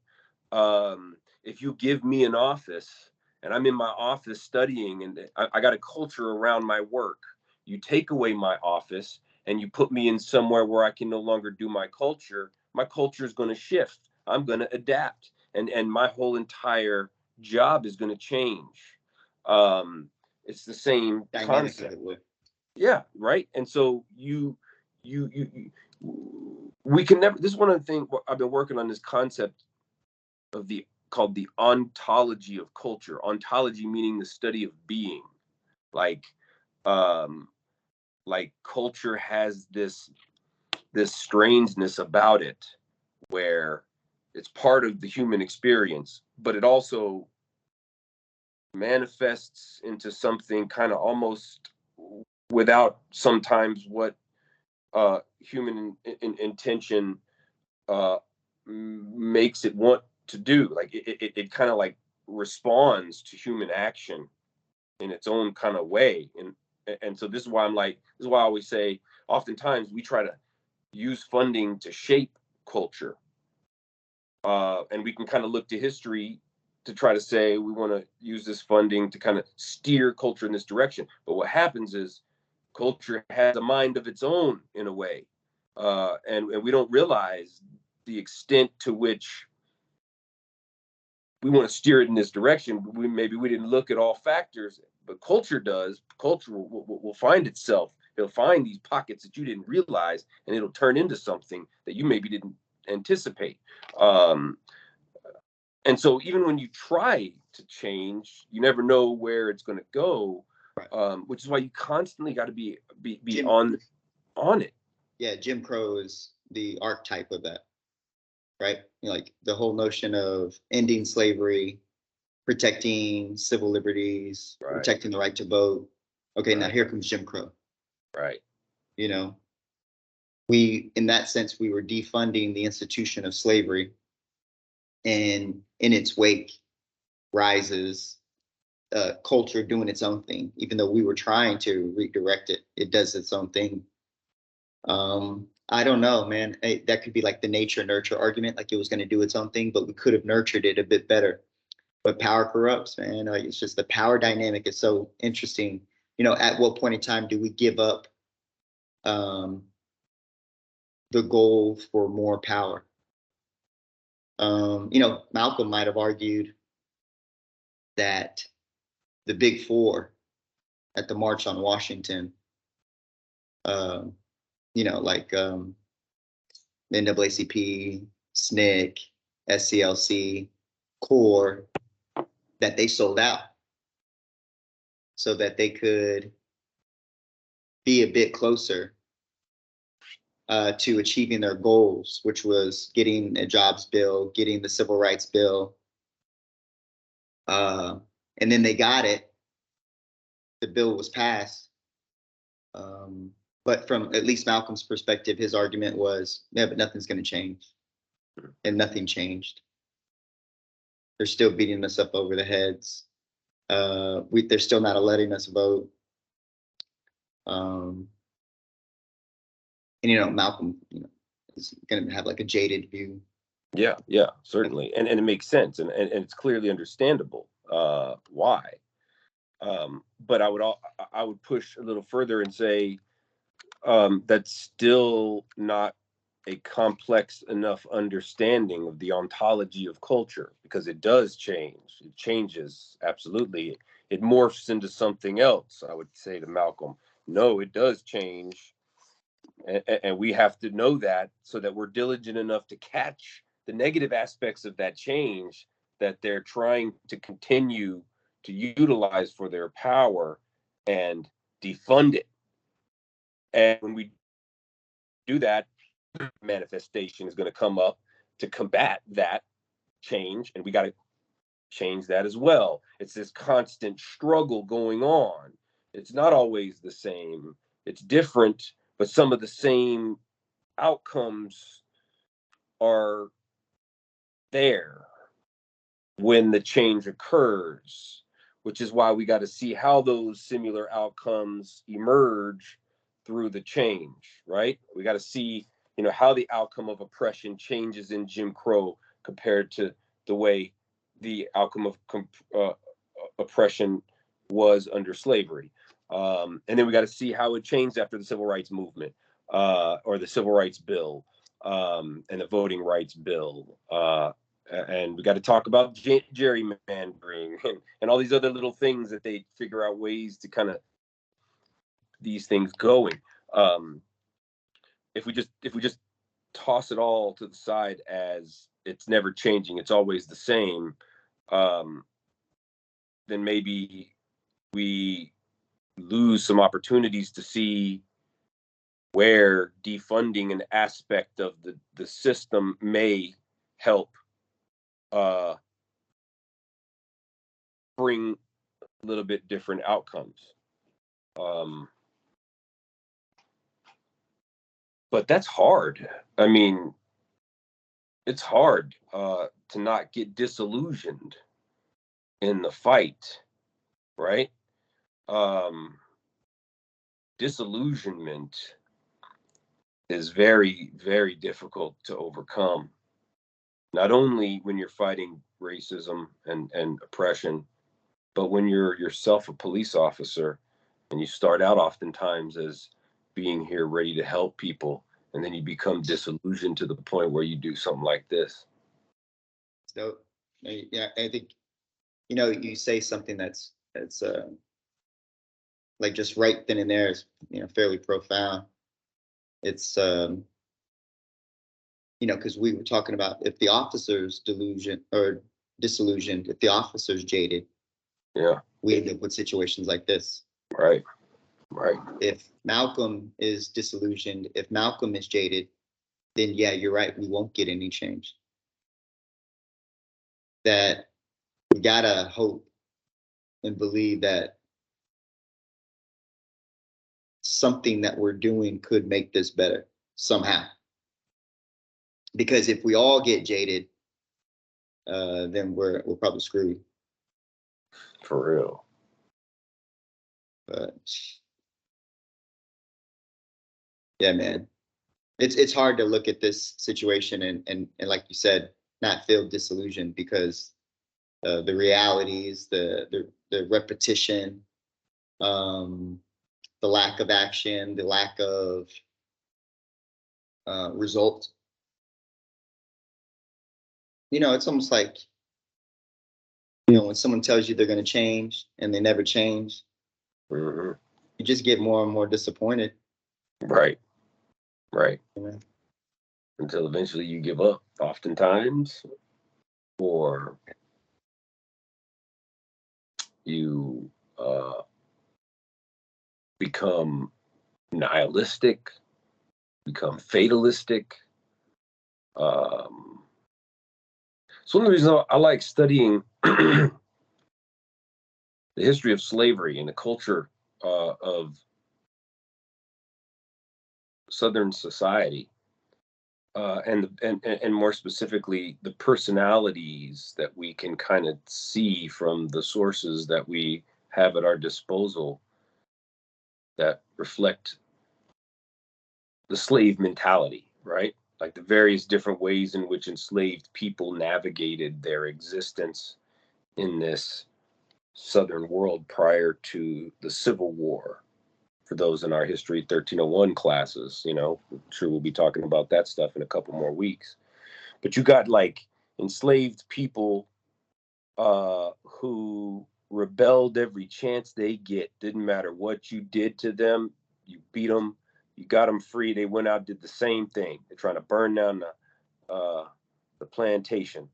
If you give me an office and I'm in my office studying, and I got a culture around my work, you take away my office and you put me in somewhere where I can no longer do my culture is going to shift. I'm going to adapt, and my whole entire job is going to change. It's the same Dynamic concept. of it would. Yeah, right. And so we can never. This is one of the things I've been working on, this concept of called the ontology of culture. Ontology meaning the study of being. Like culture has this strangeness about it, where it's part of the human experience, but it also manifests into something kind of almost without sometimes what human intention makes it want to do. Like it kind of like responds to human action in its own kind of way. And so this is why I always say, oftentimes we try to use funding to shape culture. And we can kind of look to history to try to say we want to use this funding to kind of steer culture in this direction. But what happens is culture has a mind of its own in a way. And we don't realize the extent to which we want to steer it in this direction. Maybe we didn't look at all factors, but culture does. Culture will find itself. It'll find these pockets that you didn't realize, and it'll turn into something that you maybe didn't anticipate. And so even when you try to change, you never know where it's going to go. Right. Which is why you constantly got to be on it. Yeah, Jim Crow is the archetype of that, right? Like the whole notion of ending slavery, protecting civil liberties, right, protecting the right to vote. Okay, right. Now here comes Jim Crow. Right. You know, in that sense, we were defunding the institution of slavery, and in its wake rises culture doing its own thing. Even though we were trying to redirect it, it does its own thing. I don't know, man. That could be like the nature nurture argument, like it was going to do its own thing, but we could have nurtured it a bit better. But power corrupts, man. Like, it's just the power dynamic is so interesting. You know, at what point in time do we give up the goal for more power? You know, Malcolm might have argued that the Big Four at the March on Washington, you know, like the NAACP, SNCC, SCLC, CORE, that they sold out so that they could be a bit closer to achieving their goals, which was getting a jobs bill, getting the civil rights bill. And then they got it. The bill was passed. But from at least Malcolm's perspective, his argument was, yeah, but nothing's going to change. And nothing changed. They're still beating us up over the heads. They're still not letting us vote. And, you know, Malcolm, you know, is going to have like a jaded view. Yeah, certainly. And it makes sense. And it's clearly understandable why. But I would push a little further and say that's still not a complex enough understanding of the ontology of culture, because it does change. It changes, absolutely. It morphs into something else. I would say to Malcolm, no, it does change. And we have to know that, so that we're diligent enough to catch the negative aspects of that change that they're trying to continue to utilize for their power, and defund it. And when we do that, manifestation is going to come up to combat that change, and we got to change that as well. It's this constant struggle going on. It's not always the same. It's different, but some of the same outcomes are there when the change occurs, which is why we got to see how those similar outcomes emerge through the change, right? We got to see, how the outcome of oppression changes in Jim Crow compared to the way the outcome of oppression was under slavery. And then we got to see how it changed after the Civil Rights Movement, or the Civil Rights Bill, and the Voting Rights Bill. And we got to talk about gerrymandering and all these other little things that they figure out ways to kind of these things going. If we just toss it all to the side as it's never changing, it's always the same, then maybe we lose some opportunities to see where defunding an aspect of the system may help bring a little bit different outcomes. But that's hard. I mean, it's hard to not get disillusioned in the fight, right? Disillusionment is very, very difficult to overcome. Not only when you're fighting racism and oppression, but when you're yourself a police officer, and you start out oftentimes as being here ready to help people, and then you become disillusioned to the point where you do something like this. So, yeah, I think, you say something that's like just right then and there is, fairly profound. It's, because we were talking about if the officer's disillusioned, if the officer's jaded, yeah, we end up with situations like this. Right. If Malcolm is disillusioned, if Malcolm is jaded, then yeah, you're right, we won't get any change. That we gotta hope and believe that something that we're doing could make this better somehow. Because if we all get jaded, then we're probably screwed. For real. But yeah, man, it's hard to look at this situation and like you said, not feel disillusioned, because the realities, the repetition, the lack of action, the lack of result. It's almost like, when someone tells you they're going to change and they never change, Mm-hmm. you just get more and more disappointed. Right. Yeah. Until eventually you give up, oftentimes, or you become nihilistic, become fatalistic. So one of the reasons I like studying the history of slavery and the culture of Southern society, and more specifically, the personalities that we can kind of see from the sources that we have at our disposal that reflect the slave mentality, right? like the various different ways in which enslaved people navigated their existence in this Southern world prior to the Civil War. For those in our History 1301 classes, I'm sure we'll be talking about that stuff in a couple more weeks. But you got like enslaved people who rebelled every chance they get. Didn't matter what you did to them, you beat them, you got them free. They went out, did the same thing. They're trying to burn down the plantation.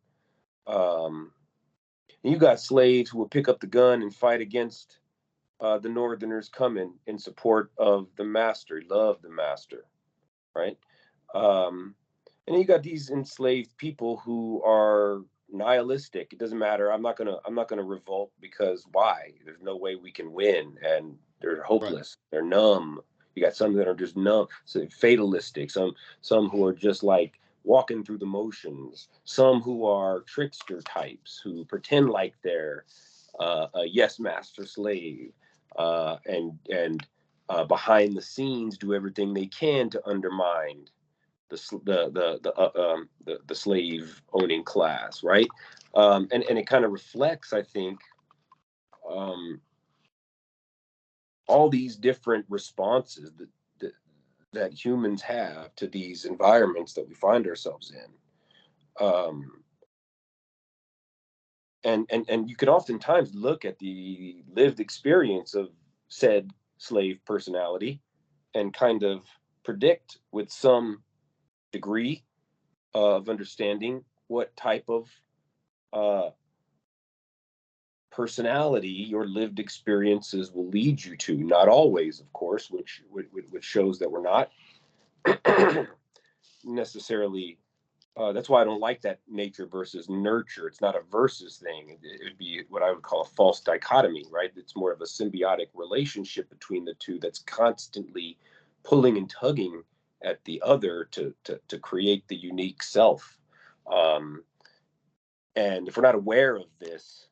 And you got slaves who would pick up the gun and fight against the Northerners coming in support of the master, love the master, right? And you got these enslaved people who are nihilistic. It doesn't matter. I'm not gonna revolt, because why? There's no way we can win, and they're hopeless. Right. They're numb. You got some that are just numb, so fatalistic. Some who are just like walking through the motions. Some who are trickster types who pretend like they're a yes master slave, and behind the scenes do everything they can to undermine the slave owning class, right? And it kind of reflects, I think, all these different responses that humans have to these environments that we find ourselves in. And you can oftentimes look at the lived experience of said slave personality and kind of predict with some degree of understanding what type of personality your lived experiences will lead you to. Not always, of course, which shows that we're not necessarily. That's why I don't like that nature versus nurture. It's not a versus thing. It would be what I would call a false dichotomy, right? It's more of a symbiotic relationship between the two that's constantly pulling and tugging at the other to create the unique self. And if we're not aware of this,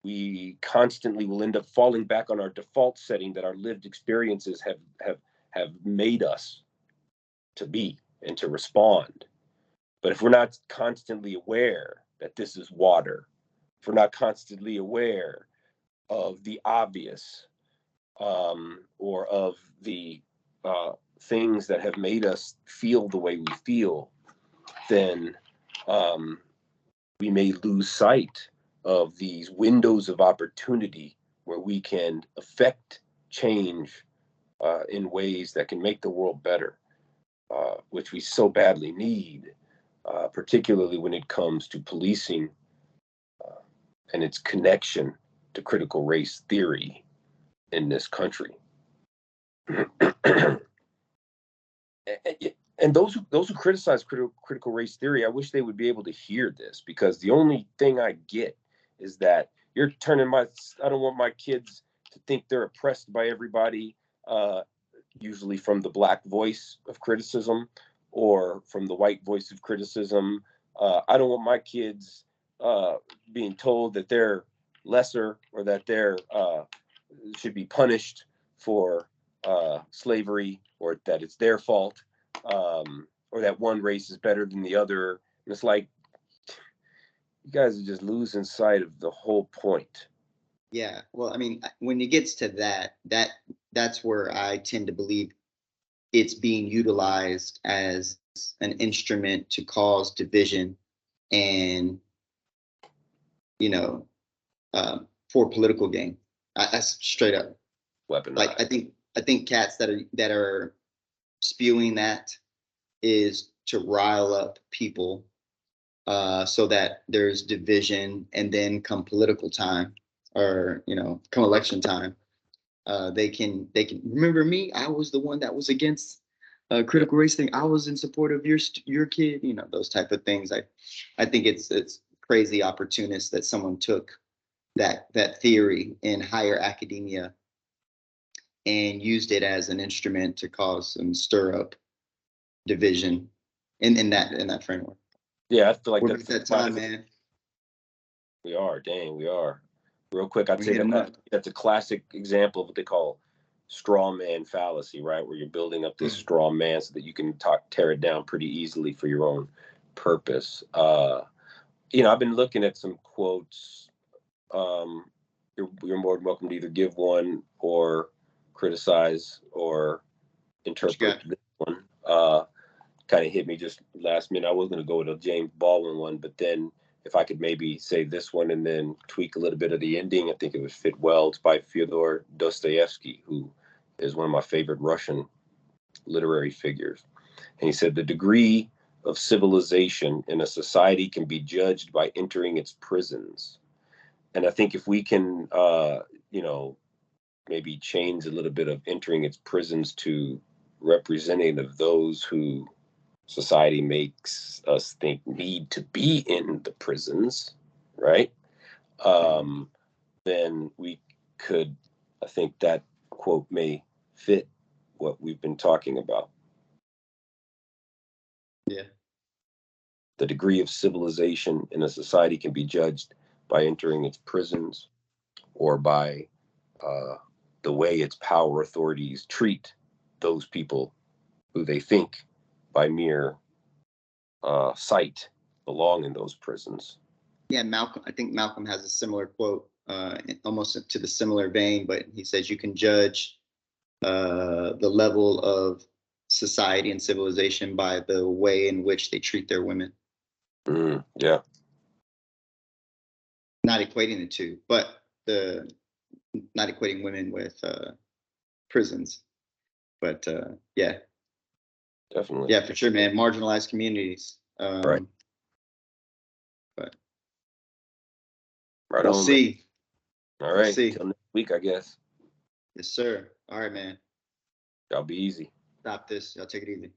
we constantly will end up falling back on our default setting that our lived experiences have made us to be and to respond. But if we're not constantly aware that this is water, if we're not constantly aware of the obvious, or of the things that have made us feel the way we feel, then we may lose sight of these windows of opportunity where we can affect change in ways that can make the world better, which we so badly need. Particularly when it comes to policing and its connection to critical race theory in this country. And those who criticize critical race theory, I wish they would be able to hear this, because the only thing I get is that you're turning I don't want my kids to think they're oppressed by everybody, usually from the black voice of criticism or from the white voice of criticism. I don't want my kids being told that they're lesser, or that they're should be punished for slavery, or that it's their fault, or that one race is better than the other. And it's like, you guys are just losing sight of the whole point. Yeah, well, I mean, when it gets to that's where I tend to believe it's being utilized as an instrument to cause division and, for political gain. That's straight up Weaponized. Like, I think cats that are spewing that is to rile up people, so that there's division, and then come political time, or come election time, they can remember me. I was the one that was against critical race thing. I was in support of your kid. Those type of things. I think it's crazy opportunist that someone took that theory in higher academia and used it as an instrument to cause and stir up division in that framework. Yeah, I feel like We're at that time, man. We are. Real quick, I'd say that's a classic example of what they call straw man fallacy, right? Where you're building up this straw man so that you can tear it down pretty easily for your own purpose. I've been looking at some quotes. You're more than welcome to either give one or criticize or interpret this one. Kind of hit me just last minute. I was going to go with a James Baldwin one, but then if I could maybe say this one and then tweak a little bit of the ending, I think it would fit well. It's by Fyodor Dostoevsky, who is one of my favorite Russian literary figures. And he said, the degree of civilization in a society can be judged by entering its prisons. And I think if we can, maybe change a little bit of entering its prisons to representing of those who society makes us think need to be in the prisons, right? Then we could, I think that quote may fit what we've been talking about. Yeah. The degree of civilization in a society can be judged by entering its prisons or by the way its power authorities treat those people who they think by mere sight belong in those prisons. Yeah, I think Malcolm has a similar quote, almost to the similar vein, but he says you can judge the level of society and civilization by the way in which they treat their women. Yeah. Not equating the two, but not equating women with prisons. But yeah. Definitely. Yeah, for sure, man. Marginalized communities. Right. But right we'll on. see. Man. All right. Till next week, I guess. Yes, sir. All right, man. Y'all be easy. Stop this. Y'all take it easy.